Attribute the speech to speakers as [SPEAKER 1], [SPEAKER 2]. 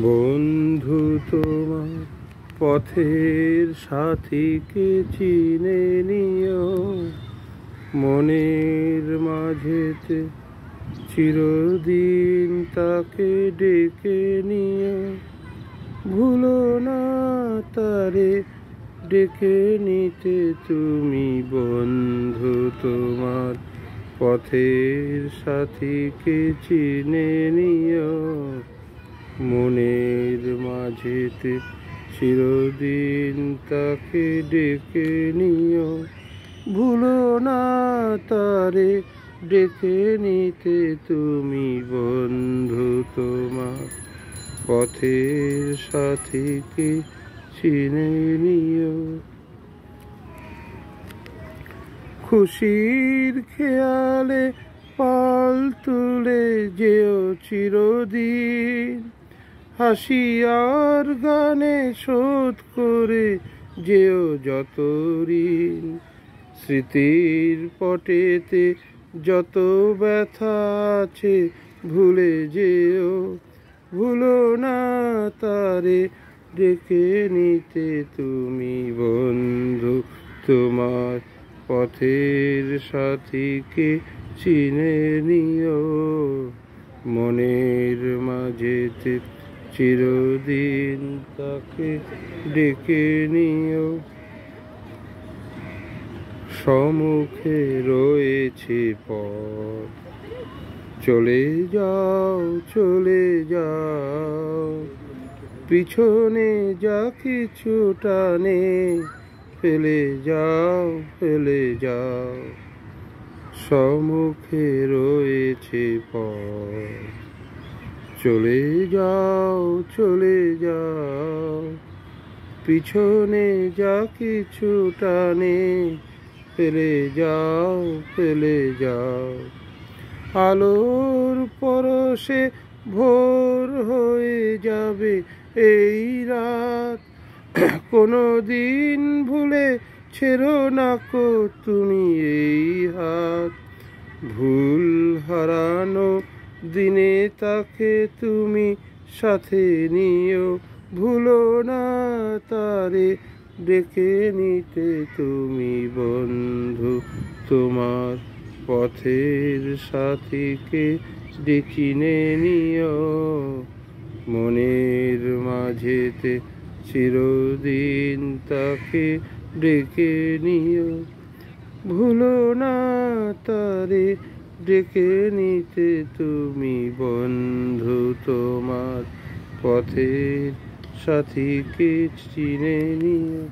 [SPEAKER 1] বন্ধু তোমার পথের সাথীকে চিনে নিও, মনের মাঝেতে চিরদিন তাকে ডেকে নিও। ভুলো না তারে ডেকে নিতে তুমি, বন্ধু তোমার পথের সাথীকে চিনে নিও, মনের মাঝেতে চিরদিন তাকে ডেকে নিও। ভুলো না তারে ডেকে নিতে তুমি, বন্ধু তোমার পথের সাথীকে চিনে নিও। খুশির খেয়ালে পাল তুলে যেও চিরদিন, হাসি আর গানে শোধ করে যেও যত ঋণ। স্মৃতির পটেতে যত ব্যথা আছে ভুলে যেও, ভুলো না তারে ডেকে নিতে তুমি, বন্ধু তোমার পথের সাথীকে চিনে নিও, মনের মাঝেতে চিরদিন তাকে ডেকে নিও। সম্মুখে রয়েছে পথ, চলে যাও চলে যাও, পিছনে যা কিছু টানে ফেলে যাও ফেলে যাও। সম্মুখে রয়েছে পথ, চলে যাও চলে যাও, পিছনে যা কিছু টানে ফেলে যাও ফেলে যাও। আলোর পরশে ভোর হয়ে যাবে এই রাত, কোনো দিন ভুলে ছেড়ো না কো তুমি এই হাত। ভুল হারানো দিনে তাকে তুমি সাথে নিও, ভুলো না তারে ডেকে নিতে তুমি, বন্ধু তোমার পথের সাথীকে ডেকে নিও, মনের মাঝেতে চিরদিন তাকে ডেকে নিও। ভুলো না তারে ডেকে নিতে তুমি, বন্ধু তোমার পথের সাথীকে চিনে নিও।